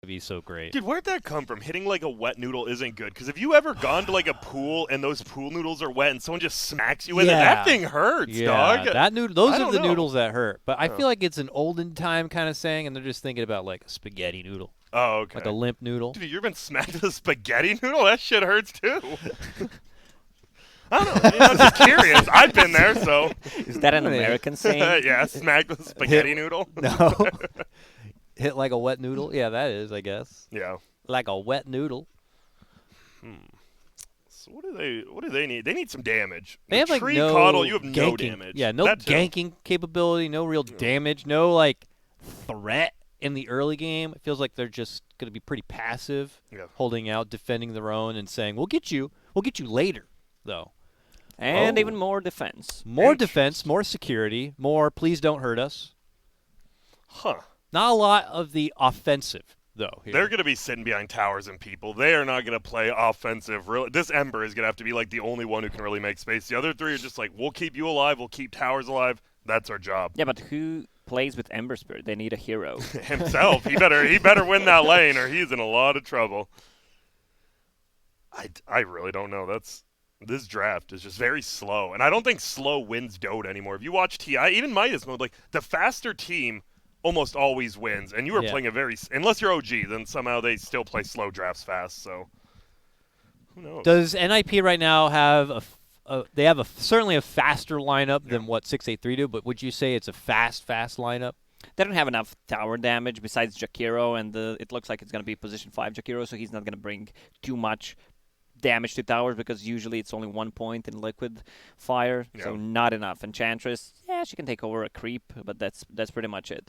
be so great. Dude, where'd that come from? Hitting like a wet noodle isn't good. Because have you ever gone to like a pool and those pool noodles are wet and someone just smacks you with it? That thing hurts, dog. Those are the noodles that hurt. But I feel like it's an olden time kind of saying, and they're just thinking about like a spaghetti noodle. Oh, okay. Like a limp noodle. Dude, you've been smacked with a spaghetti noodle? That shit hurts too. I don't know. I'm just curious. I've been there, so. Is that an American saying? Yeah, smacked with a spaghetti noodle. No. Hit like a wet noodle? Yeah, that is, I guess. Yeah. Like a wet noodle. So what do they need? They need some damage. They have like tree no coddle, you have ganking. no damage. Yeah, no ganking capability, no real damage, no like threat in the early game. It feels like they're just going to be pretty passive, holding out, defending their own, and saying, "We'll get you later," though. And even more defense. More defense, more security, more please don't hurt us. Huh. Not a lot of the offensive, though. Here. They're going to be sitting behind towers and people. They are not going to play offensive. Really, this Ember is going to have to be like the only one who can really make space. The other three are just like, we'll keep you alive, we'll keep towers alive. That's our job. Yeah, but who plays with Ember Spirit? They need a hero. Himself. He better win that lane or he's in a lot of trouble. I really don't know. This draft is just very slow, and I don't think slow wins Dota anymore. If you watch TI, even Midas mode, like the faster team almost always wins, and you are playing unless you're OG, then somehow they still play slow drafts fast. So who knows? Does NiP right now have they have certainly a faster lineup than what 683 do, but would you say it's a fast lineup? They don't have enough tower damage besides Jakiro, and it looks like it's going to be position 5 Jakiro, so he's not going to bring too much damage to towers because usually it's only 1 point in liquid fire, so not enough. Enchantress, she can take over a creep, but that's pretty much it.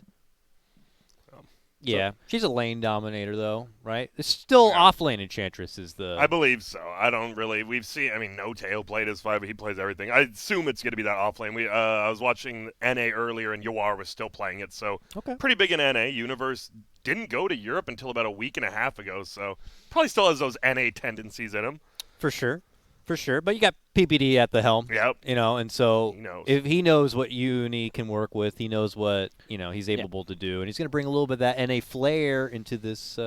Yeah, she's a lane dominator though, right? It's still off lane Enchantress is the. I believe so. I don't really. We've seen. I mean, No Tail played as 5, but he plays everything. I assume it's going to be that off lane. I was watching NA earlier, and Yoar was still playing it. So pretty big in NA. Universe didn't go to Europe until about a week and a half ago. So probably still has those NA tendencies in him. For sure. But you got PPD at the helm. Yep. And so he knows. If he knows what Uni can work with, he knows what he's able to do, and he's going to bring a little bit of that NA flair into this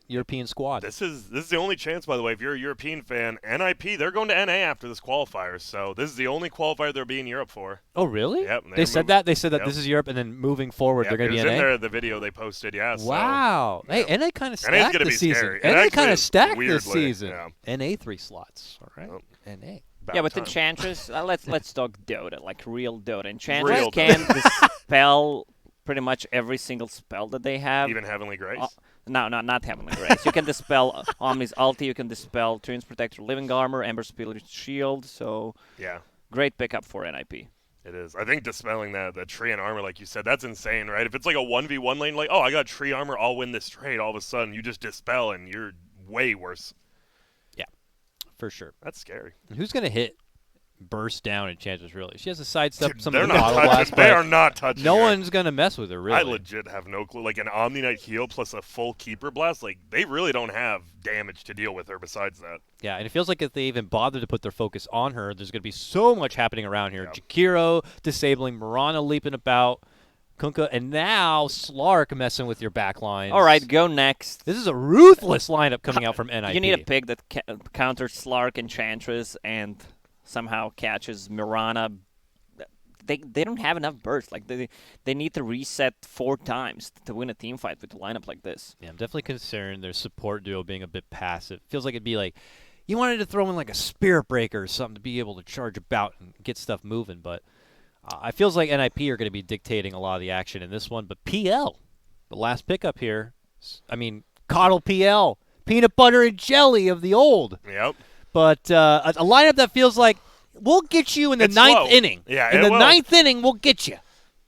European squad. This is the only chance, by the way, if you're a European fan. NiP, they're going to NA after this qualifier, so this is the only qualifier they'll be in Europe for. Oh, really? Yep. They said that this is Europe, and then moving forward, they're going to be NA. NA. In there, the video they posted, Wow. So, hey, NA kind of stacked this season. Scary. NA kind of stacked this weirdly, season. NA 3 slots. All right. NA. With Enchantress, let's talk Dota, like real Dota. Enchantress can dispel pretty much every single spell that they have. Even Heavenly Grace? No, not Heavenly Grace. You can dispel Omni's ulti, you can dispel Treant's Protector, Living Armor, Ember Spirit Shield, so great pickup for NiP. It is. I think dispelling the tree and armor, like you said, that's insane, right? If it's like a 1v1 lane, like, I got tree armor, I'll win this trade, all of a sudden you just dispel and you're way worse. For sure. That's scary. And who's going to hit burst down Enchantress, really? She has to sidestep some of of the auto blast. They are not touching No her. one's going to mess with her, really. I legit have no clue. Like an Omni Knight heal plus a full Keeper Blast, like they really don't have damage to deal with her besides that. Yeah, and it feels like if they even bother to put their focus on her, there's going to be so much happening around here. Jakiro disabling, Mirana leaping about, Kunkka, and now Slark messing with your backlines. All right, go next. This is a ruthless lineup coming out from NiP. You need a pick that counters Slark, Enchantress, and somehow catches Mirana. They don't have enough burst. Like they need to reset 4 times to win a team fight with a lineup like this. Yeah, I'm definitely concerned their support duo being a bit passive. Feels like it'd be like you wanted to throw in like a Spirit Breaker or something to be able to charge about and get stuff moving, but it feels like NiP are going to be dictating a lot of the action in this one. But PL, the last pickup here, I mean, Coddle PL, peanut butter and jelly of the old. Yep. But a lineup that feels like we'll get you in the ninth inning. Yeah, in the ninth inning, we'll get you.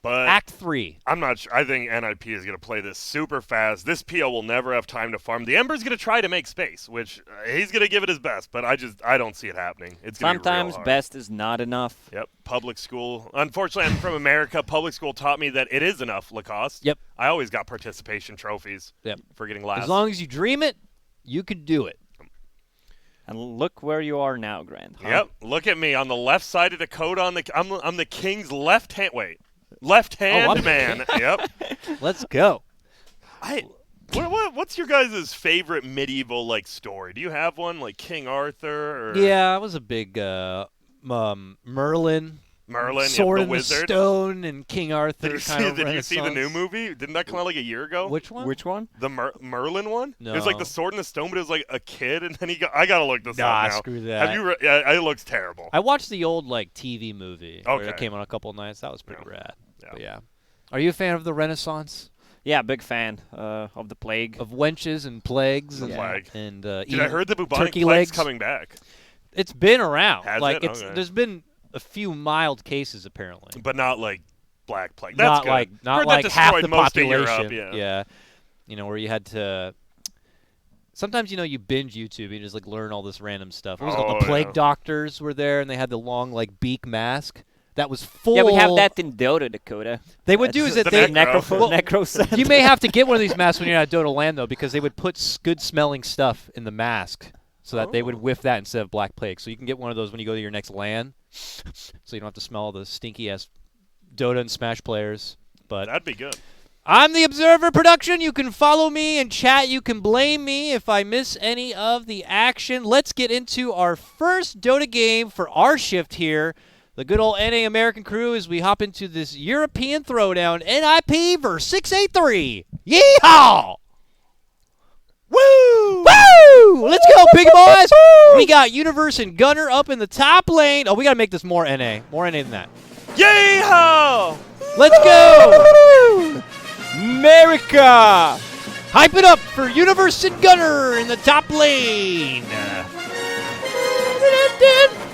But Act 3. I'm not sure. I think NiP is going to play this super fast. This PL will never have time to farm. The Ember's going to try to make space, which he's going to give it his best, but I don't see it happening. It's going to be real Sometimes hard. best is not enough. Yep. Public school. Unfortunately, I'm from America. Public school taught me that it is enough, Lacoste. Yep. I always got participation trophies for getting last. As long as you dream it, you can do it. And look where you are now, Grant. Huh? Yep. Look at me on the left side of the code. I'm the king's left hand. Wait. Left hand man. Yep. Let's go. What's your guys' favorite medieval like story? Do you have one like King Arthur? Or Yeah, I was a big Merlin. Merlin, Sword the in the Wizard. Stone and King Arthur. Did you see the new movie? Didn't that come out like a year ago? Which one? Which one? The Merlin one? No. It was like the Sword in the Stone, but it was like a kid, and then I gotta look this up now. Screw that. Have you? Yeah, it looks terrible. I watched the old like TV movie where it Okay. came on a couple nights. That was pretty rad. Yeah. But yeah. Are you a fan of the Renaissance? Yeah, big fan of the plague. Of wenches and plagues The plague. and Dude, I heard the bubonic turkey plague's legs coming back, It's been around. Has like it? it's Okay. there's been a few mild cases apparently. but not like Black Plague. That's good. Not Heard like that half destroyed the most of population. Europe, Yeah. You know, where you had to sometimes you binge YouTube and you just like learn all this random stuff. What was it called? The plague doctors were there and they had the long like beak mask. That was full. Yeah, we have that in Dota, Dakota. They would do is that the they necro set. You may have to get one of these masks when you're at Dota Land though, because they would put good smelling stuff in the mask so that they would whiff that instead of Black Plague. So you can get one of those when you go to your next LAN, so you don't have to smell all the stinky ass Dota and Smash players. But That'd be good. I'm the Observer Production. You can follow me in chat. You can blame me if I miss any of the action. Let's get into our first Dota game for our shift here. The good old NA American crew as we hop into this European throwdown. NiP versus 683. Yeehaw! Woo! Woo! Let's go, big boys. We got Universe and Gunner up in the top lane. Oh, we got to make this more NA. More NA than that. Yeehaw! Let's go! America! Hype it up for Universe and Gunner in the top lane.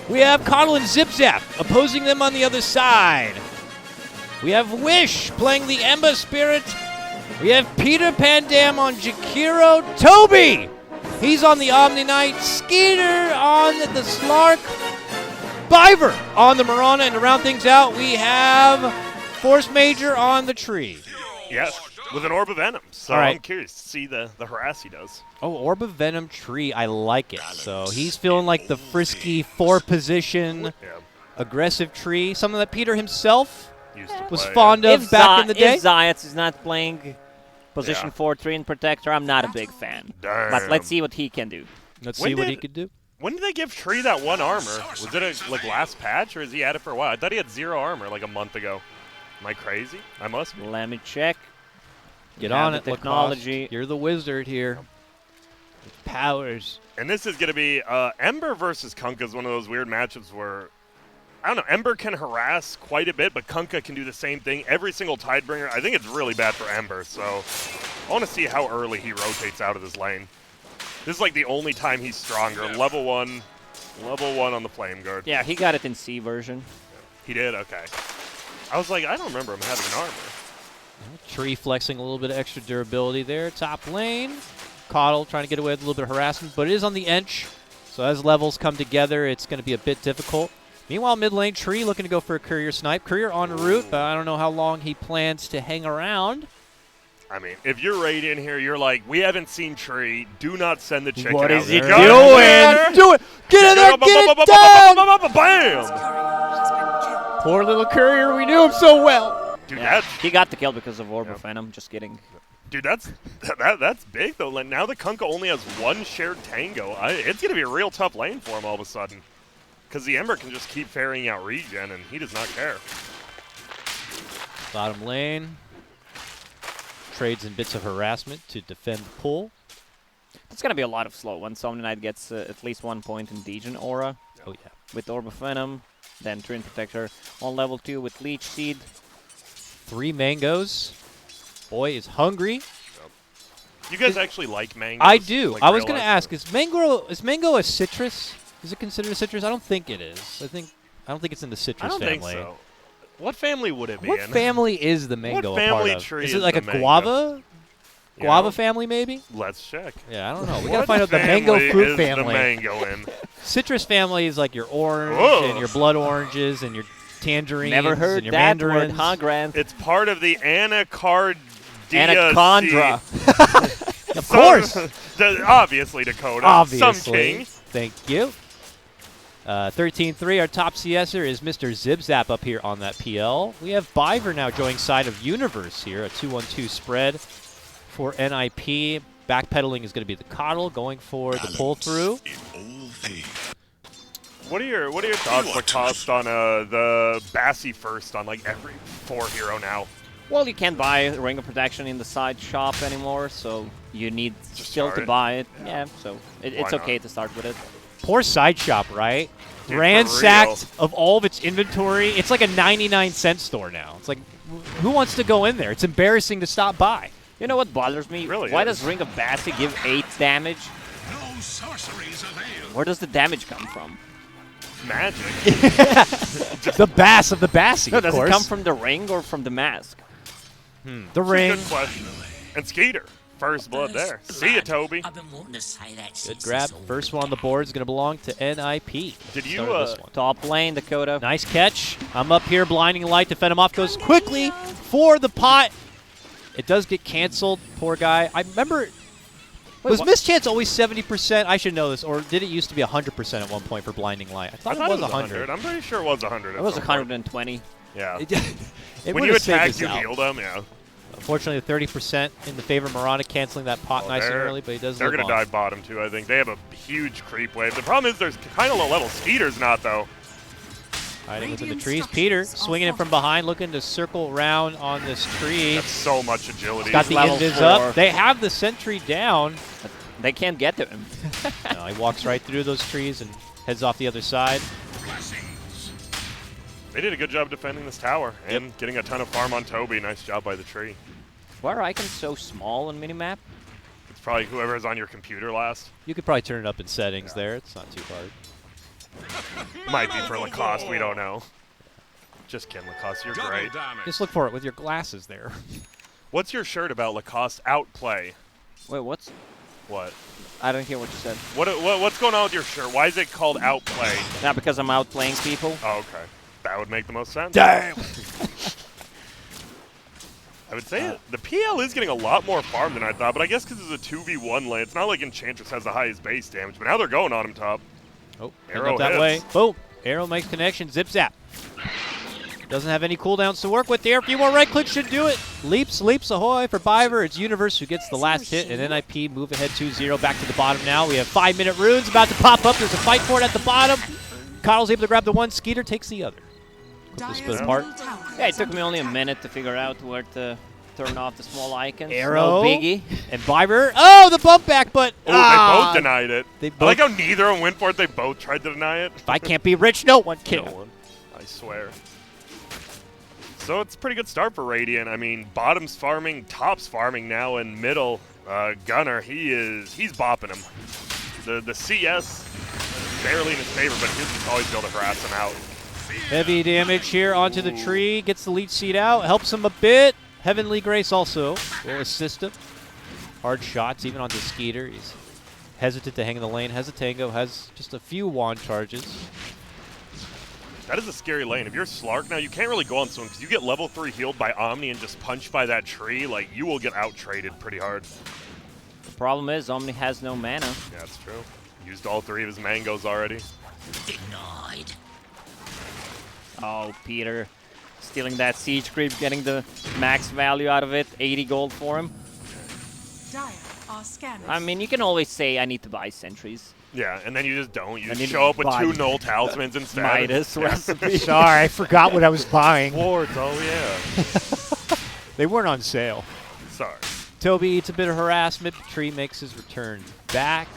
We have Coddle and Zip Zap opposing them on the other side. We have Wish playing the Ember Spirit. We have Peter Pandam on Jakiro. Toby! He's on the Omni Knight. Skeeter on the Slark. Biver on the Marana. And to round things out, we have Force Major on the tree. Yes, with an Orb of Venom. So All right. I'm curious to see the harass he does. Oh, Orb of Venom tree. I like it. So he's feeling like the frisky four-position Yeah, aggressive tree. Something that Peter himself used to was play, fond of back in the day. If Zayats is not playing position Yeah. 4-3 in Protector, I'm not a big fan. Damn. But let's see what he can do. Let's When see what he did- could do. When did they give Tree that one armor? Was it a last patch, or has he had it for a while? I thought he had 0 armor like a month ago. Am I crazy? I must be. Let me check. Get We have on the it, Lacoste. technology. You're the wizard here. Powers. And this is going to be Ember versus Kunkka is one of those weird matchups where, I don't know, Ember can harass quite a bit, but Kunkka can do the same thing. Every single Tidebringer, I think it's really bad for Ember, so I want to see how early he rotates out of this lane. This is like the only time he's stronger. Level 1 on the Flame Guard. Yeah, he got it in C version. He did? Okay. I was like, I don't remember him having an armor. Tree flexing a little bit of extra durability there. Top lane. Coddle trying to get away with a little bit of harassment, but it is on the Ench. So as levels come together, it's going to be a bit difficult. Meanwhile, mid lane, Tree looking to go for a Courier snipe. Courier en route, but I don't know how long he plans to hang around. I mean, if you're right in here, you're like, we haven't seen Tree. Do not send the chicken What out is he there. doing? Do it! Get in there! Get it done! Bam! Poor little Courier, we knew him so well. Dude, Yeah, he got the kill because of Orb of Venom. Just kidding. that's big though. Like, now the Kunkka only has one shared Tango. It's gonna be a real tough lane for him all of a sudden, because the Ember can just keep ferrying out regen, and he does not care. Bottom lane. Trades in bits of harassment to defend the pull. It's going to be a lot of slow. Once Omni Knight gets at least 1 point in Degen Aura Oh, yeah. with Orb of Venom, then Twin Protector on level 2 with Leech Seed. 3 mangoes. Boy is hungry. You guys actually like mangoes? I do. Like I was real going to life? ask, is mango a citrus? Is it considered a citrus? I don't think it is. I don't think it's in the citrus I don't family. think so. What family would it be What in? family is the mango a part family of? tree Is it is like the a mango? guava? You Guava know? family, maybe? Let's check. Yeah, I don't know. We What got to find out the mango family fruit is family. The mango in. Citrus family is like your orange Whoa. and your blood oranges and your tangerines Never heard and your that word, mandarins. huh, Grant? It's part of the Anacardia. Anaconda. Of course. Obviously, Dakota. Obviously. Some king. Thank you. 13-3, our top CSer is Mr. Zibzap up here on that PL. We have Biver now joining side of Universe here, a 2-1-2 spread. for NiP. Backpedaling is going to be the Coddle, going for the pull through. What are your thoughts, Lacoste, on the Bassi first on like every 4 hero now? Well, you can't buy Ring of Protection in the side shop anymore, so you need still to buy it. Yeah, so it's okay to start with it. Poor side shop, right? Dude, ransacked of all of its inventory. It's like a 99-cent store now. It's like, who wants to go in there? It's embarrassing to stop by. You know what bothers me? Really Why is. does Ring of Bassi give 8 damage? No sorceries avail. Where does the damage come from? Magic. The Bass of the Bassi, No, of does course. it come from the ring or from the mask? The ring. Good question. And Skeeter. First blood there. See ya, Toby. I've been wanting to say that Good since grab. this all First one on the board is going to belong to NiP. Did you, Start of this one. Top lane, Dakota. Nice catch. I'm up here, blinding light to fend him off. Goes quickly for the pot. It does get canceled. Poor guy. I remember. Was what? mischance always 70%? I should know this. Or did it used to be 100% at one point for blinding light? I thought it was 100. I'm pretty sure it was 100. It was 120. Yeah. It When would you have saved attacked, us you out. healed them, yeah. Unfortunately, the 30% in the favor of Marana, canceling that pot nice and early, but he does They're live going to on. dive bottom, too, I think. They have a huge creep wave. The problem is there's kind of low level. Skeeter's not, though. Hiding within the trees. Peter swinging it from behind, looking to circle around on this tree. That's so much agility. Got the level invis 4. up. They have the sentry down. They can't get to him. No, he walks right through those trees and heads off the other side. They did a good job defending this tower and getting a ton of farm on Toby. Nice job by the tree. Why are icons so small on minimap? It's probably whoever's on your computer last. You could probably turn it up in settings there. It's not too hard. Might be for Lacoste, we don't know. Just kidding, Lacoste, you're great. Just look for it with your glasses there. What's your shirt about Lacoste outplay? Wait, what's... What? I don't hear what you said. What's going on with your shirt? Why is it called outplay? Not because I'm outplaying people. Oh, okay. That would make the most sense. Damn! I would say the PL is getting a lot more farm than I thought, but I guess because it's a 2v1 lane, it's not like Enchantress has the highest base damage, but now they're going on him top. Oh, Arrow up that hits. way. Boom. Arrow makes connection. Zip zap. Doesn't have any cooldowns to work with there. A few more right clicks should do it. Leaps ahoy for Biver. It's Universe who gets the last hit, and NiP move ahead 2-0 back to the bottom now. We have 5-minute runes about to pop up. There's a fight for it at the bottom. Coddle's able to grab the one. Skeeter takes the other. Quickly split apart. Yeah, it took me only a minute to figure out where to turn off the small icons. Arrow. No biggie. And Biver. Oh, the bump back, but Oh, they both denied it. They I both- like how neither of them went for it. They both tried to deny it. If I can't be rich, no one can. No one. I swear. So it's a pretty good start for Radiant. I mean, bottom's farming, top's farming now, and middle, Gunner, he's bopping him. The CS barely in his favor, but he'll just always be able to harass him out. Heavy damage here onto the tree. Gets the leech seed out. Helps him a bit. Heavenly Grace also will assist him. Hard shots even onto Skeeter. He's hesitant to hang in the lane. Hesitango has just a few wand charges. That is a scary lane. If you're Slark now, you can't really go on someone because you get level 3 healed by Omni and just punched by that tree. Like, you will get out-traded pretty hard. The problem is Omni has no mana. Yeah, that's true. Used all 3 of his mangoes already. Denied. Oh, Peter. Stealing that siege creep, getting the max value out of it. 80 gold for him. Dire are scanners. I mean, you can always say, I need to buy sentries. Yeah, and then you just don't. You I just need show up with to 2 buy null talismans instead. Midas recipe. Sorry, I forgot what I was buying. Wards, oh yeah. They weren't on sale. Sorry. Toby eats a bit of harassment. Tree makes his return back.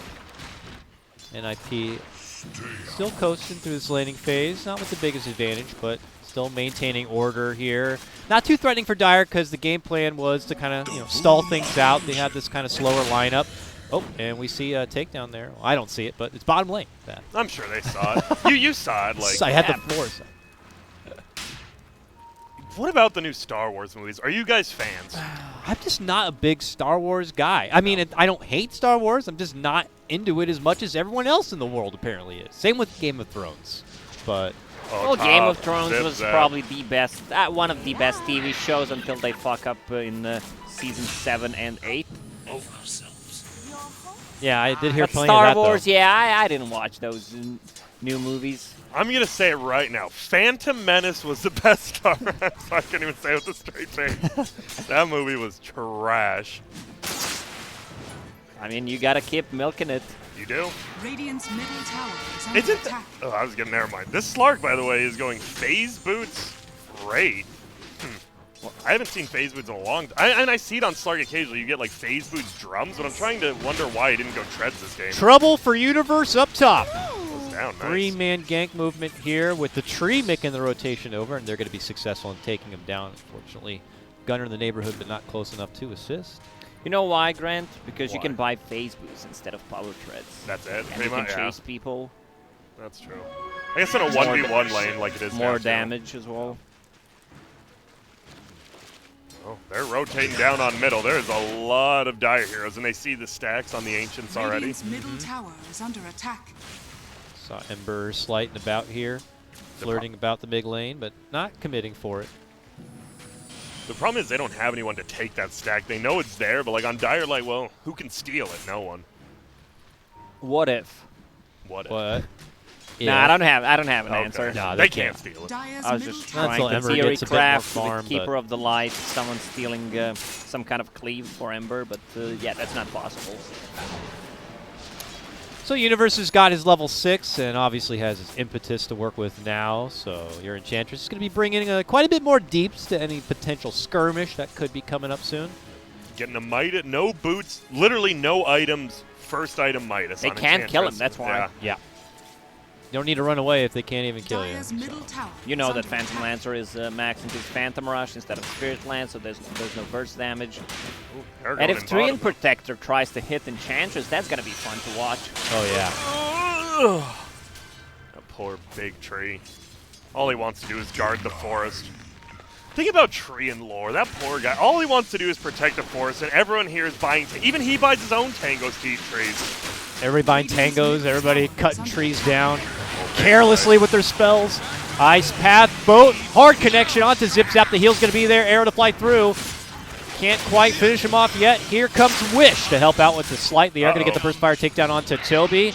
NiP still coasting through this laning phase. Not with the biggest advantage, but still maintaining order here. Not too threatening for Dire because the game plan was to kind of stall things out. They had this kind of slower lineup. Oh, and we see a takedown there. Well, I don't see it, but it's bottom lane. That. I'm sure they saw it. you saw it. Like, I had the floor. So. what about the new Star Wars movies? Are you guys fans? I'm just not a big Star Wars guy. I mean, I don't hate Star Wars. I'm just not into it as much as everyone else in the world apparently is. Same with Game of Thrones. But Well, Game of Thrones was probably the best, one of the best TV shows until they fuck up in season 7 and 8. yeah, I did hear But plenty Star of that, Wars, though. yeah, I didn't watch those new movies. I'm gonna say it right now. Phantom Menace was the best Star Wars. I can't even say it with a straight face. That movie was trash. I mean, you gotta keep milking it. You do? Radiant's middle tower is under Isn't attack. Oh, I was getting never mind. This Slark, by the way, is going phase boots. Great. Well, I haven't seen phase boots in a long time. And I see it on Slark occasionally. You get like phase boots drums, but I'm trying to wonder why he didn't go treads this game. Trouble for Universe up top. Goes down, nice. 3-man gank movement here with the tree making the rotation over, and they're going to be successful in taking him down. Unfortunately, Gunner in the neighborhood, but not close enough to assist. You know why, Grant? Because you Why? can buy phase boosts instead of power treads. That's it. And Pretty you can much, yeah. chase people. That's true. I guess in a 1v1 lane like it is More now, too. damage as well. Oh, they're rotating down on middle. There's a lot of Dire heroes, and they see the stacks on the Ancients already. Radiant's middle tower is under attack. Saw Ember slighting about here, flirting about the mid lane, but not committing for it. The problem is they don't have anyone to take that stack. They know it's there, but like on Dire, like, well, who can steal it? No one. What if? What? But Nah, I don't have an Okay. answer. Nah, they they can't can't. steal it. Dire's I was middle just tower trying Until to Ember theory gets a bit more craft farm, with Keeper but- of the Light, someone stealing some kind of cleave for Ember, but yeah, that's not possible. So Universe has got his level 6 and obviously has his impetus to work with now. So your Enchantress is going to be bringing quite a bit more deeps to any potential skirmish that could be coming up soon. Getting a Midas, no boots, literally no items. First item Midas. They on can't kill him, Enchantress. that's why. Yeah. Yeah. You don't need to run away if they can't even kill you. Dire's middle tower You know is that under Phantom attack. Lancer is maxed into his Phantom Rush instead of Spirit Lance, so there's no burst damage. They're And going if in Treant bottom. Protector tries to hit Enchantress, that's gonna be fun to watch. Oh, yeah. That poor big tree. All he wants to do is guard the forest. Think about tree and lore. That poor guy. All he wants to do is protect the forest, and everyone here is buying. Even he buys his own tangos to eat trees. Everybody buying tangos, everybody cutting trees down carelessly with their spells. Ice Path, boat, hard connection onto Zip Zap. The heal's going to be there, arrow to fly through. Can't quite finish him off yet. Here comes Wish to help out with the slight. They are going to get the first fire takedown onto Toby.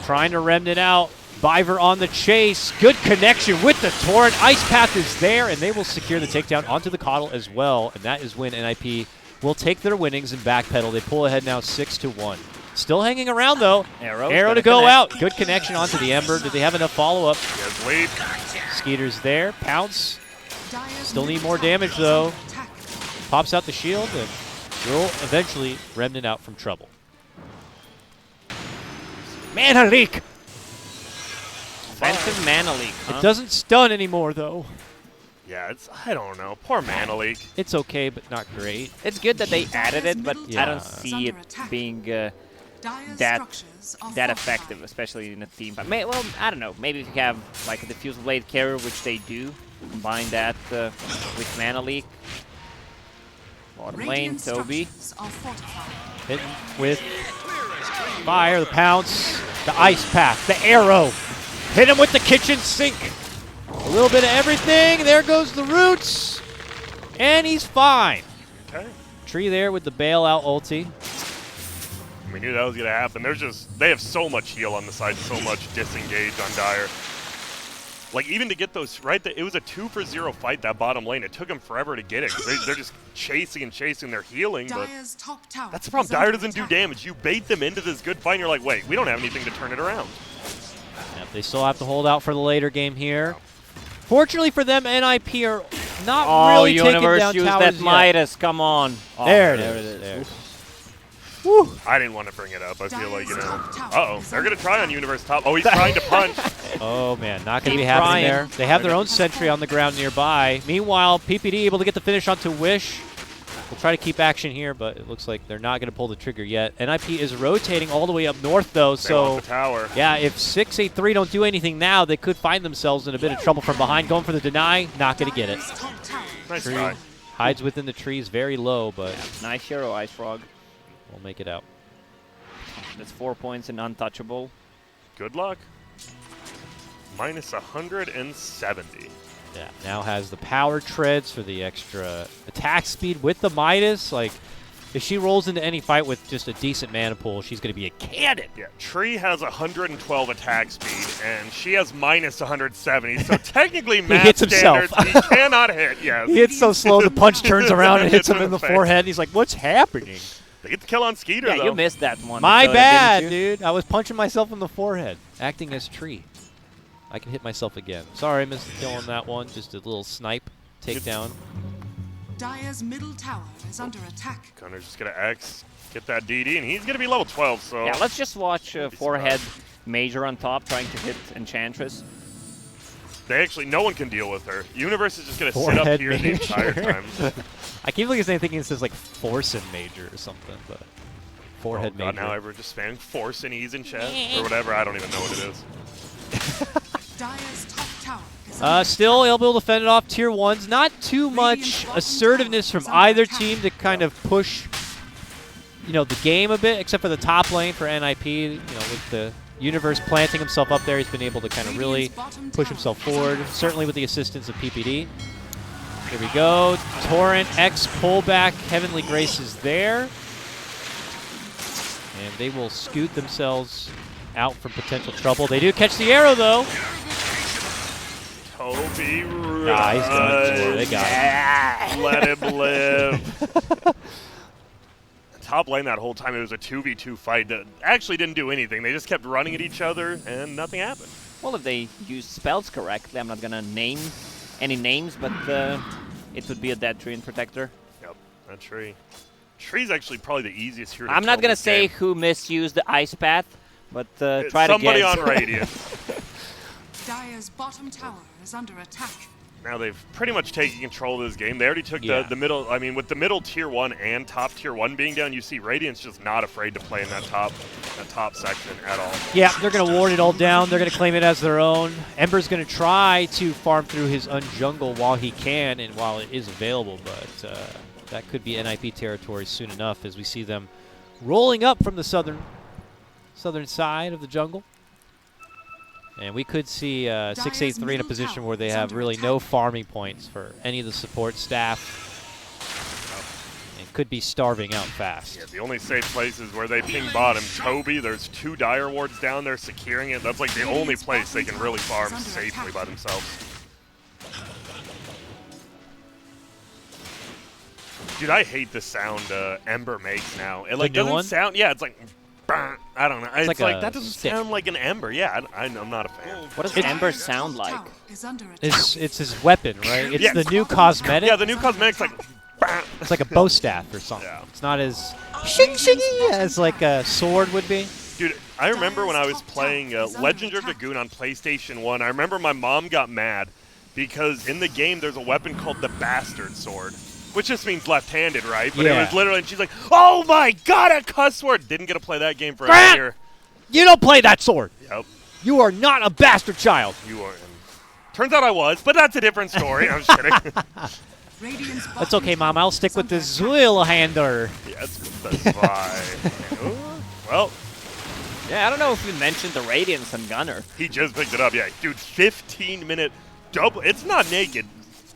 Trying to remnant out. Biver on the chase. Good connection with the Torrent. Ice Path is there, and they will secure the takedown onto the Coddle as well. And that is when NiP will take their winnings and backpedal. They pull ahead now 6-1. Still hanging around, though. Arrow to go out. Good connection onto the Ember. Do they have enough follow-up? Yes, lead. Skeeter's there. Pounce. Dire's Still need middle more tower damage, is though. under attack. Pops out the shield and will eventually remnant out from trouble. Mana leak! Offensive Mana Leak, huh? It doesn't stun anymore, though. Yeah, it's. I don't know. Poor Mana Leak. It's okay, but not great. It's good that they added it, but Yeah. I don't see it being Dire's that structures are that fortified. effective, especially in a team. But well, I don't know. Maybe if you have like a Diffuse Blade carrier, which they do, combine that with Mana Leak. Bottom lane, Radiant Toby. structures are fortified. Hitting with fire, the pounce, the ice path, the arrow. Hit him with the kitchen sink. A little bit of everything. There goes the roots. And he's fine. Okay. Tree there with the bailout ulti. We knew that was gonna happen. They have so much heal on the side, so much disengage on Dire. Like even to get those right, it was a 2-for-0 fight that bottom lane. It took them forever to get it. 'Cause they're just chasing and chasing. They're healing, but Dire's top tower that's the problem. is Dire under doesn't do attack. damage. You bait them into this good fight, and you're like, wait, we don't have anything to turn it around. Yep, they still have to hold out for the later game here. Fortunately for them, NiP are not Oh, really taking Universe, down use towers that yet. Midas. Come on. Oh, There it is. There it is. Woo. I didn't want to bring it up. I feel like, Dire's top tower Uh-oh. is They're under going to try on Universe top. Oh, he's trying to punch. Oh, man. Not going to Keep be happening trying. there. They have their own sentry on the ground nearby. Meanwhile, PPD able to get the finish onto Wish. We'll try to keep action here, but it looks like they're not going to pull the trigger yet. NiP is rotating all the way up north, though, They so want the tower. yeah, if 6-8-3 don't do anything now, they could find themselves in a bit of trouble from behind. Going for the deny, not going to get it. Dire's top tower Nice Tree try. hides within the trees, very low, but Nice hero, Ice Frog. we'll make it out. That's 4 points and untouchable. Good luck. Minus 170. Yeah, now has the power treads for the extra attack speed with the Midas. Like, if she rolls into any fight with just a decent mana pool, she's going to be a cannon. Yeah, Tree has 112 attack speed, and she has minus 170. So technically, math hits himself. standards, he cannot hit. Yes. He hits so slow, the punch turns around and hits him in the face. forehead. And he's like, what's happening? They get the kill on Skeeter, Yeah, though. you missed that one. My Dakota, bad, didn't you? dude. I was punching myself in the forehead, acting as tree. I can hit myself again. Sorry, missed the kill on that one. Just a little snipe takedown. Dire's middle tower is under attack. Gunner's just going to X, get that DD, and he's going to be level 12, so... Yeah, let's just watch forehead Major on top trying to hit Enchantress. No one can deal with her. Universe is just going to sit Forehead up here the entire time. I keep looking at thinking it says like Force and Major or something, but forehead God, Major. now everyone's just spamming Force and Ease in chat, or whatever. I don't even know what it is. Dire's top tower is under Still able to fend it off tier 1s. Not too much assertiveness from either team to kind of push, the game a bit, except for the top lane for NiP. With the Universe planting himself up there, he's been able to kind of really push himself forward, certainly with the assistance of PPD. Here we go. Torrent, X pullback. Heavenly Grace is there. And they will scoot themselves out from potential trouble. They do catch the arrow, though. Toby He's done. They got him. Let him live. Top lane that whole time, it was a 2v2 fight that actually didn't do anything. They just kept running at each other, and nothing happened. Well, if they use spells correctly, I'm not going to name any names, but it would be a dead tree and protector. Yep, that tree. Tree's actually probably the easiest here to I'm not going to say who misused the ice path, but try to somebody guess. on Radiant. Dire's bottom tower is under attack. Now they've pretty much taken control of this game. They already took the middle. I mean, with the middle tier 1 and top tier 1 being down, you see Radiant's just not afraid to play in that top section at all. Yeah, they're going to ward it all down. They're going to claim it as their own. Ember's going to try to farm through his unjungle while he can and while it is available, but that could be NiP territory soon enough as we see them rolling up from the southern side of the jungle. And we could see 683 in a position where they have really no farming points for any of the support staff. And could be starving out fast. Yeah, the only safe place is where they ping bottom. Toby, there's 2 Dire wards down there securing it. That's like the only place they can really farm safely by themselves. Dude, I hate the sound Ember makes now. It like doesn't sound. Yeah, it's like. I don't know. It's like that doesn't sound like an Ember. Yeah, I'm not a fan. What does Ember sound like? It's his weapon, right? It's the new cosmetic. Yeah, the new cosmetic's like. It's like a bow staff or something. Yeah. It's not as shing-shingy as like a sword would be. Dude, I remember when I was playing Legend of Dragoon on PlayStation 1, I remember my mom got mad because in the game there's a weapon called the Bastard Sword. Which just means left-handed, right? But it was literally, and she's like, "Oh my God, a cuss word!" Didn't get to play that game for a year. You don't play that sword. Yep. You are not a bastard child. You are. Turns out I was, but that's a different story. I'm just kidding. That's okay, Mom. I'll stick with the Zwillhander. Yeah, that's fine. Well. Yeah, I don't know if we mentioned the Radiance and Gunner. He just picked it up. Yeah, dude, 15-minute double. It's not naked.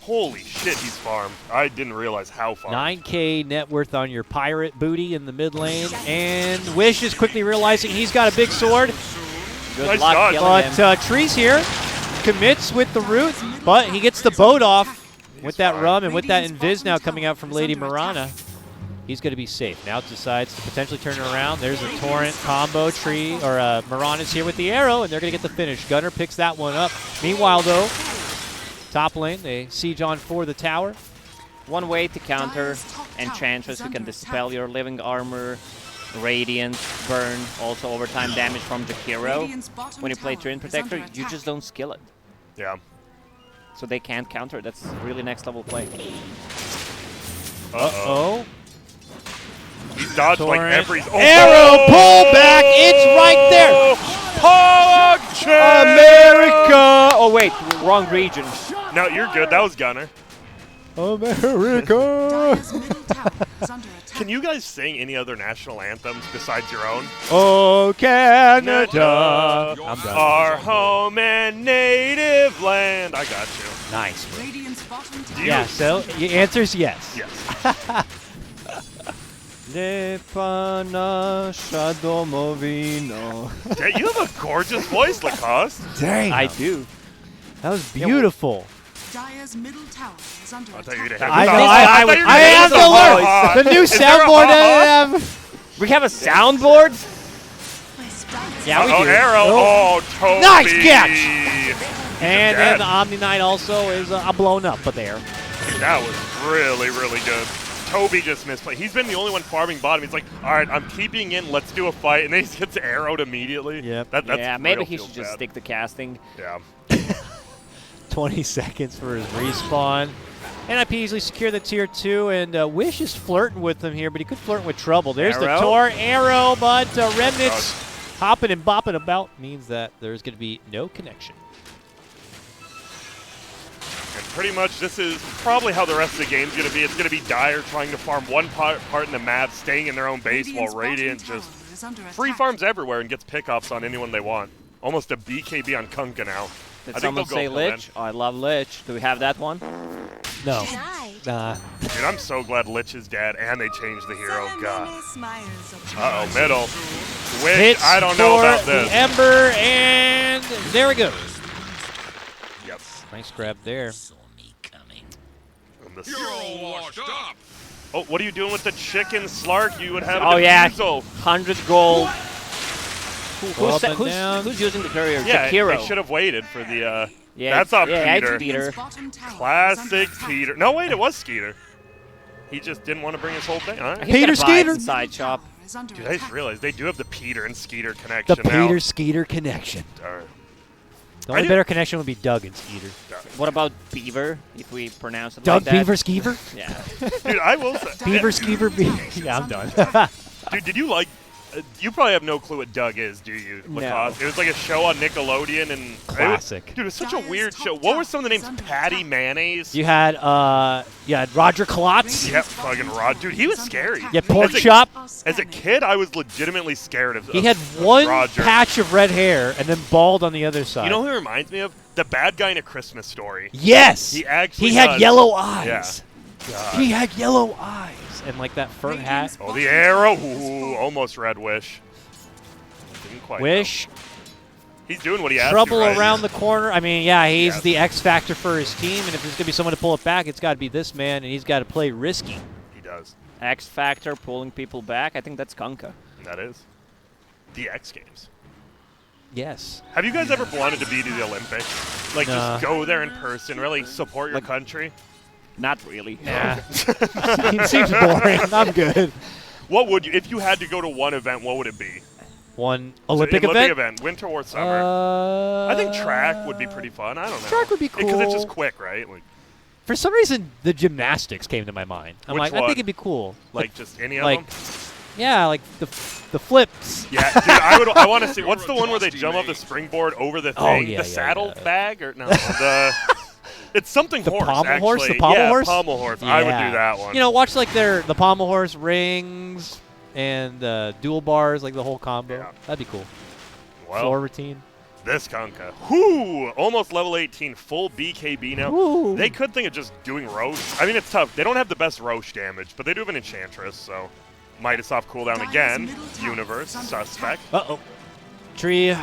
Holy shit, he's farmed. I didn't realize how farmed. 9K net worth on your pirate booty in the mid lane. And Wish is quickly realizing he's got a big sword. Good luck killing him. But Trees here commits with the root, but he gets the boat off with that rum and with that invis now coming out from Lady Mirana. He's going to be safe. Now decides to potentially turn it around. There's a Torrent combo. Mirana's here with the arrow, and they're going to get the finish. Gunner picks that one up. Meanwhile, though, top lane, they siege on for the tower. One way to counter Enchantress, you can dispel your living armor, Radiant, burn, also overtime damage from Jakiro. When you play Twin Protector, you just don't skill it. Yeah. So they can't counter. That's really next level play. Uh-oh. He's dodged like every... Oh, arrow, pull back, it's right there. America. Oh wait, wrong region. No, you're good. That was Gunner. America. Can you guys sing any other national anthems besides your own? Oh, Canada. I'm done. Our home and native land. I got you. Nice. Yeah, so your answer is yes. Yes. Le panasha domovino. Yeah, you have a gorgeous voice, Lacoste. Dang. I do. That was beautiful. Dire's middle tower is under I thought you'd attack. have I know. I have to learn the new soundboard that I have. We have a soundboard? Yeah, we do. Arrow. Oh. Oh, Toby. Nice catch! And then dead. the Omni Knight also is blown up, but there. That was really, really good. Toby just misplayed. He's been the only one farming bottom. He's like, all right, I'm keeping in. Let's do a fight. And then he gets arrowed immediately. Yep. That's Yeah, maybe real he feels should just bad. stick to casting. Yeah. 20 seconds for his respawn. NiP easily secure the tier 2, and Wish is flirting with him here, but he could flirt with trouble. There's the Arrow. Tor arrow, but Remnants hopping and bopping about means that there's going to be no connection. And pretty much this is probably how the rest of the game's going to be. It's going to be Dire trying to farm one part in the map, staying in their own base, Radiant's while Radiant bottom just tower is under free attack. farms everywhere and gets pickups on anyone they want. Almost a BKB on Kunkka now. Did I think someone they'll go say for then. Lich? Oh, I love Lich. Do we have that one? No. Denied. Nah. Dude, I'm so glad Lich is dead and they changed the hero. God. Smiles of Uh-oh, middle. Wish, Hits I don't know for about the this. Ember, and there we go. Yep. Nice grab there. Saw me coming. And the You're all washed up. Oh, what are you doing with the chicken Slark? You would have Oh, a yeah. defusal. 100 gold. Go up and down. Who's using the courier? Yeah, Jakiro. they should have waited for the, Yeah, that's on yeah, Peter. it's Peter. bottom tower is under Classic attack. Peter. No, wait, it was Skeeter. He just didn't want to bring his whole thing. All right. He's Peter gonna buy Skeeter. it Side shop. Tower is under Dude, I just attack. realized they do have the Peter and Skeeter connection The now. Peter Skeeter connection. All right. The only do- better connection would be Doug and Skeeter. What about Beaver, if we pronounce it Doug like that? Beaver Skeever? Yeah. Dude, I will say. Beaver Skeever Beaver. Yeah, I'm done. Dude, did you like? You probably have no clue what Doug is, do you? No. Lacoste? It was like a show on Nickelodeon and Classic. Dude, it was such a Dyer's weird top show. What were tower some of the names? is under Patty attack. Mayonnaise. You had Roger Klotz. Yep, fucking Rod. Dude, he was scary. Yeah, Pork As a- Chop. As a kid, I was legitimately scared of. He had one Roger. patch of red hair and then bald on the other side. You know who he reminds me of? The bad guy in A Christmas Story. Yes. He actually He had does. yellow eyes. Yeah. He had yellow eyes and like that fur hat. Oh, the arrow. Ooh, almost red Wish. Didn't quite. Wish. though. He's doing what he has Trouble to, right? around the corner. I mean, yeah, he's Yes. the X factor for his team, and if there's gonna be someone to pull it back, it's got to be this man, and he's got to play risky. He does. X Factor pulling people back. I think that's Kunkka. That is. The X Games. Yes. Have you guys ever wanted to be to the Olympics? Like, Nah. just go there in person, really support your country? Not really. Nah. Seems boring. I'm good. What would you, if you had to go to one event, what would it be? One Olympic event. Winter or summer? I think track would be pretty fun. I don't know. Track would be Because it's cool. just quick, right? For some reason, the gymnastics came to my mind. I'm Which like, I one? think it'd be cool. Like just any of like, them? yeah, like the flips. Yeah, dude, I want to see. What's the one where they jump off the springboard over the thing? Oh, yeah, the yeah, saddle yeah. bag? Or no, the... It's something The horse, pommel actually. horse? The pommel yeah, horse? pommel horse. I would Yeah. do that one. You know, watch like the pommel horse rings and dual bars, like the whole combo. Yeah. That'd be cool. well, Floor routine. this Kunkka. Whoo! Almost level 18, full BKB now. Woo. They could think of just doing Roche. I mean, it's tough. They don't have the best Roche damage, but they do have an Enchantress, so... Midas off cooldown Dyer's again. middle tower Universe, is under suspect. Uh-oh. Tree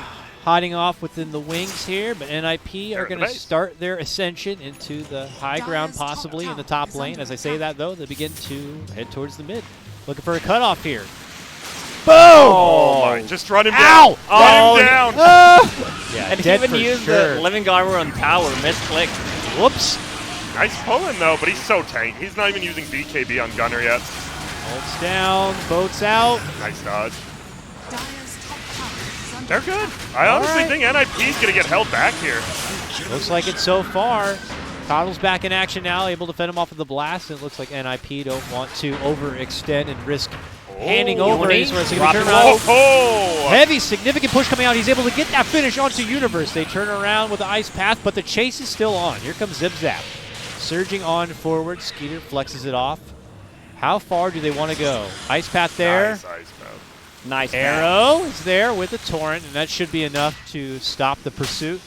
hiding off within the wings here, but NiP They're are at the going to base. start their ascension into the high ground, Dyer's top possibly in the tower top is lane. under As I say attack. that, though, they begin to head towards the mid. Looking for a cutoff here. Boom! Oh, my. Just run him Ow! down. Run him down. Yeah, And he dead even for used sure. the Living Armor on tower. Misclick. Whoops. Nice pulling, though, but he's so tanked. He's not even using BKB on Gunner yet. Holds down, boats out. Nice dodge. Dyer's top tower is under They're good. I honestly right. think NiP's going to get held back here. Looks like it so far. Coddle's back in action now, able to fend him off with the blast. And it looks like NiP don't want to overextend and risk handing over Uni, any sort of drop significant it turnaround. Oh! Heavy, significant push coming out. He's able to get that finish onto Universe. They turn around with the ice path, but the chase is still on. Here comes Zip Zap. Surging on forward. Skeeter flexes it off. How far do they want to go? Ice path there. Nice ice path. Nice. pass. Arrow is there with the torrent, and that should be enough to stop the pursuit.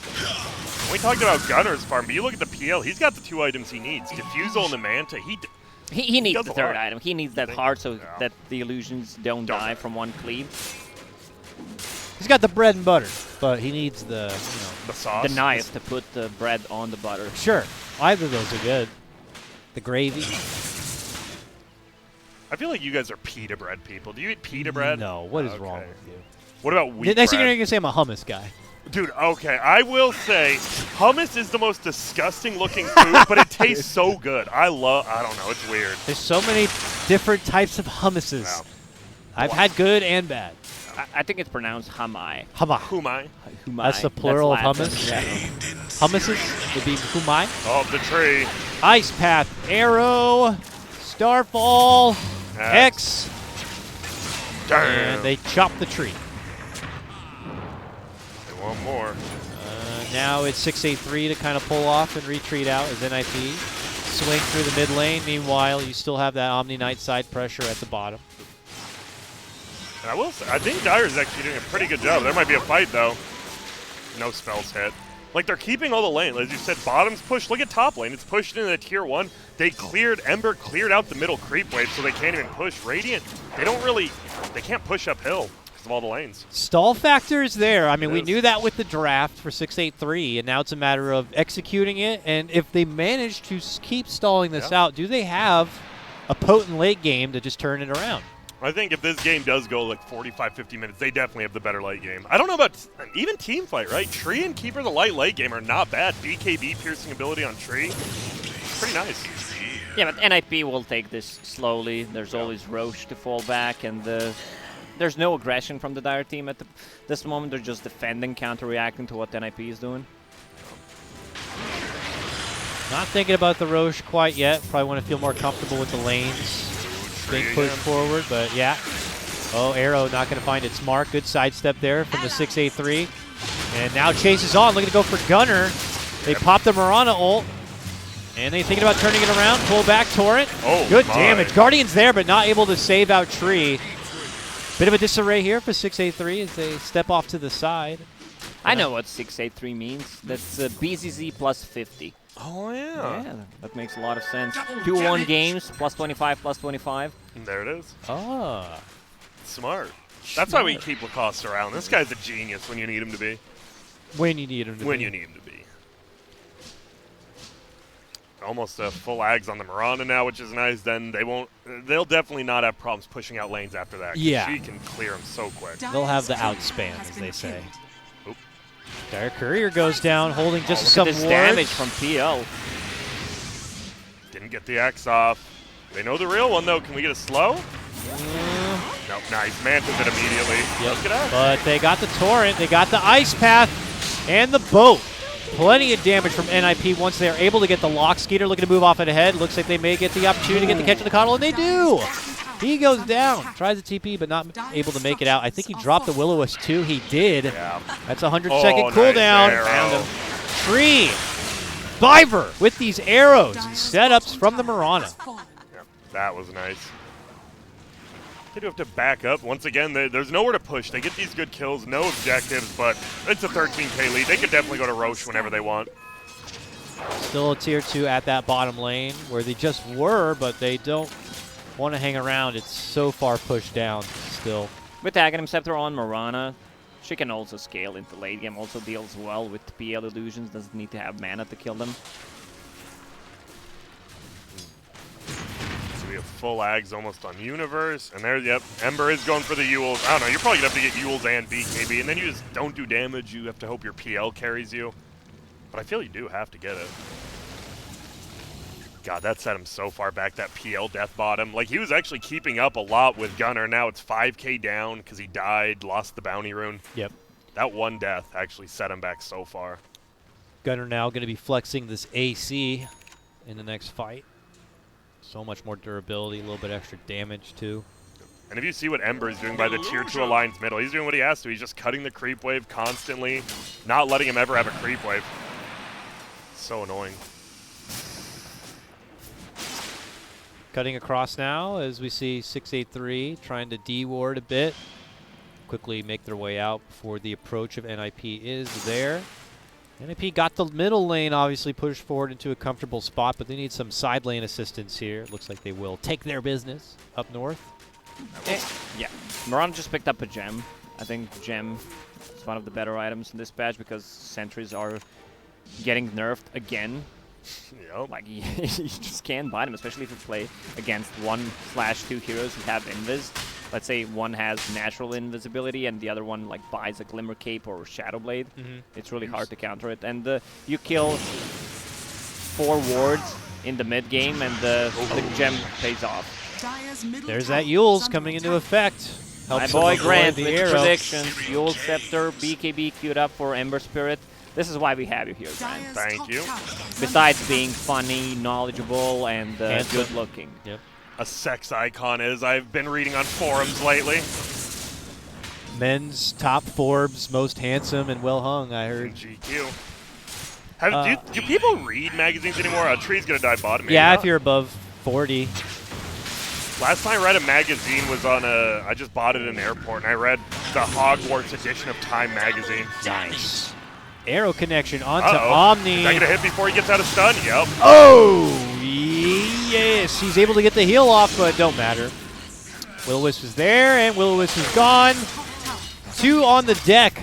We talked about Gunner's farm, but you look at the PL, he's got the two items he needs. Diffusal and the Manta. He needs does the a third lot. item. He needs that Think- heart so yeah. that the illusions don't Don't die die. from one cleave. He's got the bread and butter, but he needs the, The sauce. The knife to put the bread on the butter. Sure. Either of those are good. The gravy. I feel like you guys are pita bread people. Do you eat pita bread? No, what is Okay. wrong with you? What about wheat Next thing you're bread? going to say I'm a hummus guy. Dude, okay, I will say hummus is the most disgusting looking food, but it tastes so good. I don't know, it's weird. There's so many different types of hummuses. Wow. I've had good and bad. I think it's pronounced humai. Humma. Humai. Humai. That's the plural of Latin. hummus? Yeah. Hummuses would be humai. Oh, the tree. Ice Path, Arrow, Starfall, X. X, Damn. and they chop the tree. They want more. Now it's 683 to kind of pull off and retreat out as NiP. Swing through the mid lane. Meanwhile, you still have that Omni Knight side pressure at the bottom. And I will say, I think Dyer's actually doing a pretty good job. There might be a fight, though. No spells hit. Like, they're keeping all the lane. As you said, bottom's pushed. Look at top lane. It's pushed into the tier 1. Ember cleared out the middle creep wave, so they can't even push. Radiant, they can't push uphill because of all the lanes. Stall factor is there. I mean, we is. knew that with the draft for 683, and now it's a matter of executing it. And if they manage to keep stalling this out, do they have a potent late game to just turn it around? I think if this game does go like 45, 50 minutes, they definitely have the better late game. I don't know about even team fight, right? Tree and Keeper, the light late game, are not bad. BKB piercing ability on Tree, pretty nice. Yeah, but NiP will take this slowly. There's always Roche to fall back, and there's no aggression from the Dire team at this moment. They're just defending, counter-reacting to what NiP is doing. Not thinking about the Roche quite yet. Probably want to feel more comfortable with the lanes being pushed forward, but yeah. Oh, Arrow not going to find its mark. Good sidestep there from the 683. And now Chase is on, looking to go for Gunner. They pop the Mirana ult. And they thinking about turning it around. Pull back Torrent. Oh, good my. damage. Guardian's there, but not able to save out Tree. Bit of a disarray here for 683 as they step off to the side. I know what 683 means. That's BZZ plus 50. Oh, yeah. Yeah, that makes a lot of sense. 2-1 games, plus 25, plus 25. And there it is. Ah. Smart. That's why we keep Lacoste around. This guy's a genius when you need him to be. When you need him to be. When you need him to be. Almost a full Ags on the Miranda now, which is nice. Then they'll definitely not have problems pushing out lanes after that. 'Cause Yeah. she can clear them so quick. They'll have the outspan, as they say. Oop. Dire Courier goes down, holding just Look some at this wards. damage from PL. Didn't get the X off. They know the real one, though. Can we get a slow? Nope, nice. Mantas it immediately. Let's get out. But they got the Torrent, they got the Ice Path, and the boat. Plenty of damage from NiP once they're able to get the Lock Skeeter looking to move off ahead. Looks like they may get the opportunity to get the catch of the coddle, and they do. He goes down, tries the TP, but not able to make it out. I think he dropped the Will-O-Wisp too. He did. Yeah. That's a 100-second nice cooldown. arrow. Found him. Tree. Viver with these arrows and setups from the Mirana. Yeah, that was nice. They do have to back up. Once again, there's nowhere to push. They get these good kills, no objectives, but it's a 13K lead. They could definitely go to Roche whenever they want. Still a tier 2 at that bottom lane where they just were, but they don't want to hang around. It's so far pushed down still. With Aghanim Scepter on Mirana, she can also scale into late game, also deals well with PL illusions, doesn't need to have mana to kill them. So we have full Ags almost on Universe, and there, yep, Ember is going for the Yules. I don't know, you're probably going to have to get Yules and BKB, and then you just don't do damage. You have to hope your PL carries you. But I feel you do have to get it. God, that set him so far back, that PL death bottom. Like, he was actually keeping up a lot with Gunner. Now it's 5K down because he died, lost the bounty rune. Yep. That one death actually set him back so far. Gunner now going to be flexing this AC in the next fight. So much more durability, a little bit extra damage too. And if you see what Ember is doing by the tier 2 Alliance middle, he's doing what he has to. He's just cutting the creep wave constantly, not letting him ever have a creep wave. So annoying. Cutting across now as we see 683 trying to D-ward a bit. Quickly make their way out before the approach of NiP is there. NiP got the middle lane obviously pushed forward into a comfortable spot, but they need some side lane assistance here. Looks like they will take their business up north. Yeah, Mirana just picked up a gem. I think gem is one of the better items in this patch because sentries are getting nerfed again. Yep. Like, you just can't buy them, especially if you play against 1/2 heroes who have invis. Let's say one has natural invisibility and the other one like buys a Glimmer Cape or Shadow Blade. It's really hard to counter it. And you kill 4 wards in the mid game, and the gem pays off. Dire's middle There's tower that Yule's is under coming into attack. effect. My Helps boy him avoid Grant the with arrow. predictions. Yule Scepter, BKB queued up for Ember Spirit. This is why we have you here, Grant. Dire's Thank top you. tower is under Besides attack. being funny, knowledgeable, and Handsome. good looking. Yep. A sex icon, as I've been reading on forums lately. Men's top Forbes, most handsome and well hung, I In heard. GQ. Do people read magazines anymore? A tree's gonna die bottom. maybe Yeah, not. if you're above 40. Last time I read a magazine was on I just bought it in an airport, and I read the Hogwarts edition of Time magazine. Nice. Arrow connection onto Uh-oh. Omni. Is that gonna hit before he gets out of stun? Yep. Oh, yes. He's able to get the heal off, but don't matter. Will-O-Wisp is there, and Will-O-Wisp is gone. Top tower is 2 on the deck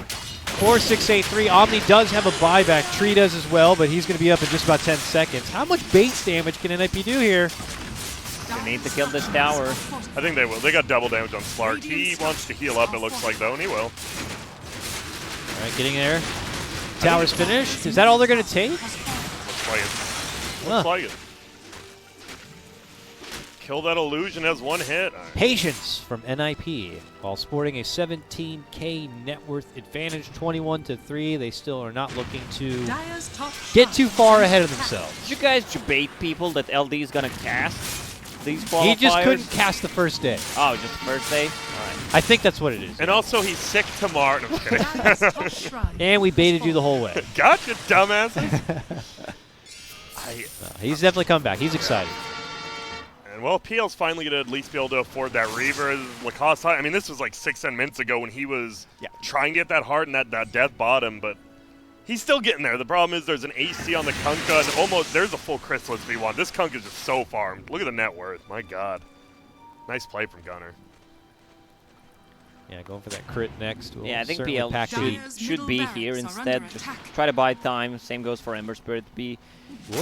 for 683. Omni does have a buyback. Tree does as well, but he's going to be up in just about 10 seconds. How much base damage can NiP do here? They need to kill this tower. I think they will. They got double damage on Slark. He wants to heal up, it looks like, though, and he will. All right, getting there. Tower's finished. Is that all they're going to take? Looks like it. Huh. Looks like it. Kill that illusion as 1 hit. All right. Patience from NiP. While sporting a 17K net worth advantage, 21-3, they still are not looking to Dire's top get shrine too is far under ahead of attack. themselves. Did you guys debate people that LD is gonna cast these qualifiers? He just couldn't cast the first day. Oh, just the first day? Alright. I think that's what it is. And also, he's sick tomorrow. No, I'm just kidding. Dire's top shrine And we is baited you the fallen. whole way. Gotcha, dumbasses. He's definitely come back. He's excited. And well, PL's finally going to at least be able to afford that Reaver. Lacoste, I mean, this was like 6-7 minutes ago when he was trying to get that hard and that death bottom, but he's still getting there. The problem is there's an AC on the Kunkka, and almost there's a full Chrysalis V1. This Kunkka is just so farmed. Look at the net worth. My God. Nice play from Gunner. Yeah, going for that crit next. Will Yeah, I think certainly PL pack heat. should be here Are instead. under Just attack. try to buy time. Same goes for Ember Spirit. Be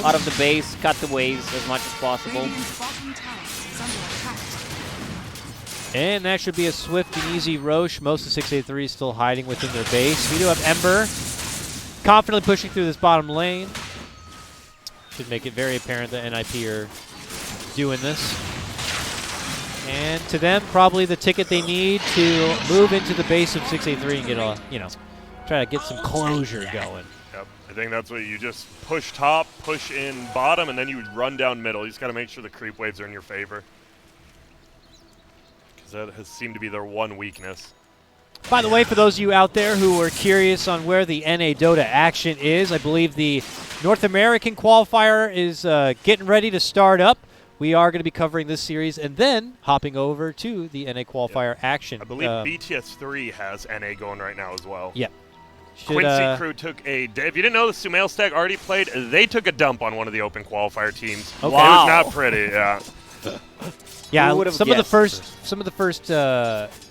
out of the base, cut the waves as much as possible. Radiant's bottom tower is under attack. And that should be a swift and easy Roche. Most of 683 is still hiding within their base. We do have Ember confidently pushing through this bottom lane. Should make it very apparent that NiP are doing this. And to them, probably the ticket they need to move into the base of 683 and get a, try to get some closure going. Yep. I think that's what you just push top, push in bottom, and then you run down middle. You just got to make sure the creep waves are in your favor. Because that has seemed to be their one weakness. By the way, for those of you out there who are curious on where the NA Dota action is, I believe the North American qualifier is getting ready to start up. We are going to be covering this series and then hopping over to the NA qualifier action. I believe BTS3 has NA going right now as well. Yep. Quincy Crew took a... If you didn't know the Sumail Stag already played, they took a dump on one of the open qualifier teams. Okay. It was not pretty, yeah. Yeah, Who would've some of the guessed? first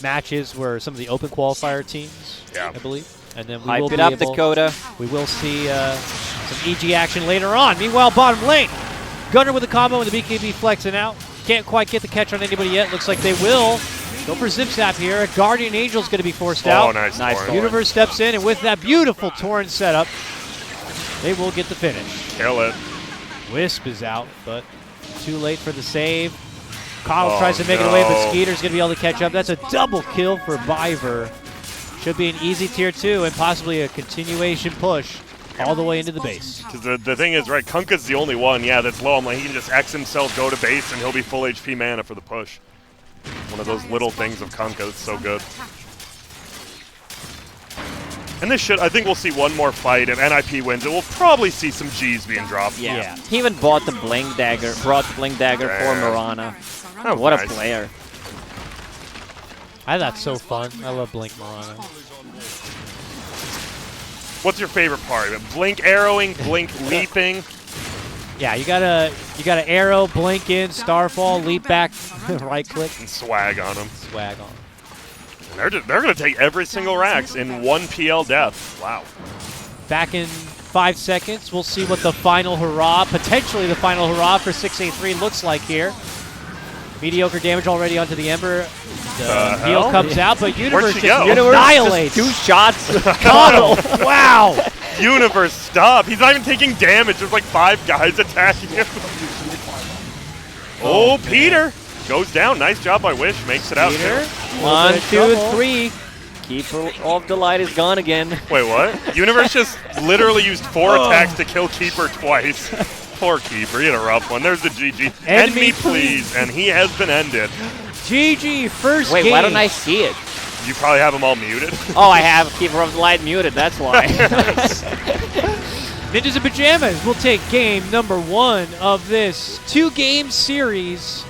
matches were some of the open qualifier teams, Yeah. I believe. And then we will Hype it be up, able, Dakota. we will see some EG action later on. Meanwhile, bottom lane, Gunner with a combo and the BKB flexing out. Can't quite get the catch on anybody yet. Looks like they will. Go for Zip Zap here. A Guardian Angel's going to be forced out. Oh, nice. Nice Torrent. Torrent. Universe steps in, and with that beautiful Torrent setup, they will get the finish. Kill it. Wisp is out, but too late for the save. Coddle Oh, tries to make it away, but no. Skeeter's going to be able to catch up. That's a double kill for Biver. Should be an easy tier 2 and possibly a continuation push all the way into the base. Because the thing is, right, Kunkka's the only one, that's low. I'm like, he can just X himself, go to base, and he'll be full HP mana for the push. One of those little things of Kunkka that's so good. And this should, I think we'll see one more fight. If NiP wins, it will probably see some Gs being dropped. Yeah. He even bought the Blink Dagger, brought the Blink Dagger for Damn. Mirana. Oh, What a nice. player. I thought so fun. I love Blink Mirana. What's your favorite part? Blink arrowing, blink leaping. Yeah, you gotta arrow, blink in, starfall, leap back, right click, And swag on them. swag on. And they're going to take every single Rax in one PL death. Wow. Back in 5 seconds. We'll see what the final hurrah, potentially the final hurrah for 683 looks like here. Mediocre damage already onto the Ember. The heal comes out, but Universe just annihilates. 2 shots. Connell, wow. Universe, stop. He's not even taking damage. There's like 5 guys attacking him. Oh, Peter goes down. Nice job by Wish. Makes it out. Peter, 1, 2, 3. Keeper of the Light is gone again. Wait, what? Universe just literally used 4 attacks to kill Keeper twice. Poor Keeper. He had a rough one. There's the GG. End me, please. And he has been ended. GG, first Wait, game. why don't I see it? You probably have them all muted. Oh, I have Keeper of the Light muted. That's why. Ninjas in Pajamas will take game number 1 of this 2-game series.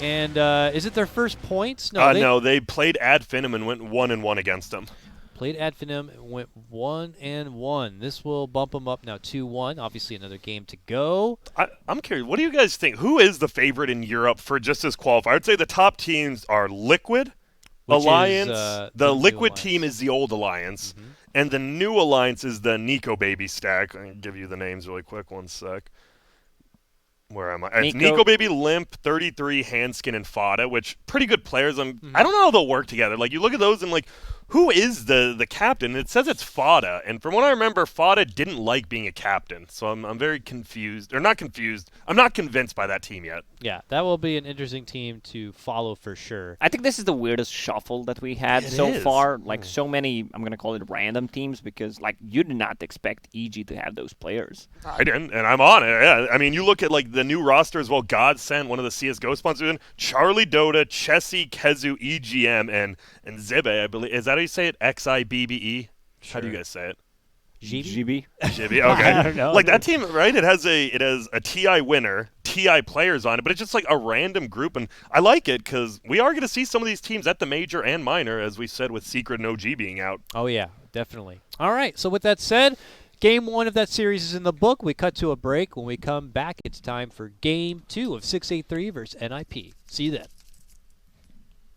And is it their first points? No, they played Ad Finum and went 1-1 against them. Played Ad Finum and went 1-1. This will bump them up now 2-1. Obviously, another game to go. I'm curious. What do you guys think? Who is the favorite in Europe for just this qualifier? I'd say the top teams are Liquid, Alliance. The Liquid team is the old Alliance. Mm-hmm. And the new Alliance is the Nico Baby stack. I can give you the names really quick. One sec. Where am I? It's Nico Baby, Limp, 33, Handskin, and Fada, which pretty good players. I don't know how they'll work together. Like, you look at those and, like, who is the captain? It says it's Fada. And from what I remember, Fada didn't like being a captain. So I'm very confused. Or not confused. I'm not convinced by that team yet. Yeah, that will be an interesting team to follow for sure. I think this is the weirdest shuffle that we had so far. Like, so many, I'm going to call it random teams because, like, you did not expect EG to have those players. I didn't, and I'm on it. Yeah. I mean, you look at, like, the new roster as well. God sent one of the CSGO sponsors in. Charlie Dota, Chessie, Kezu, EGM, and Zibe, I believe. Is that how you say it? XIBBE? Sure. How do you guys say it? GB? GB, okay. I don't know. Like, that team, right? It has a TI winner, TI players on it, but it's just like a random group, and I like it because we are going to see some of these teams at the major and minor, as we said, with Secret and OG being out. Oh, yeah, definitely. All right, so with that said, Game 1 of that series is in the book. We cut to a break. When we come back, it's time for Game 2 of 683 versus NiP. See you then.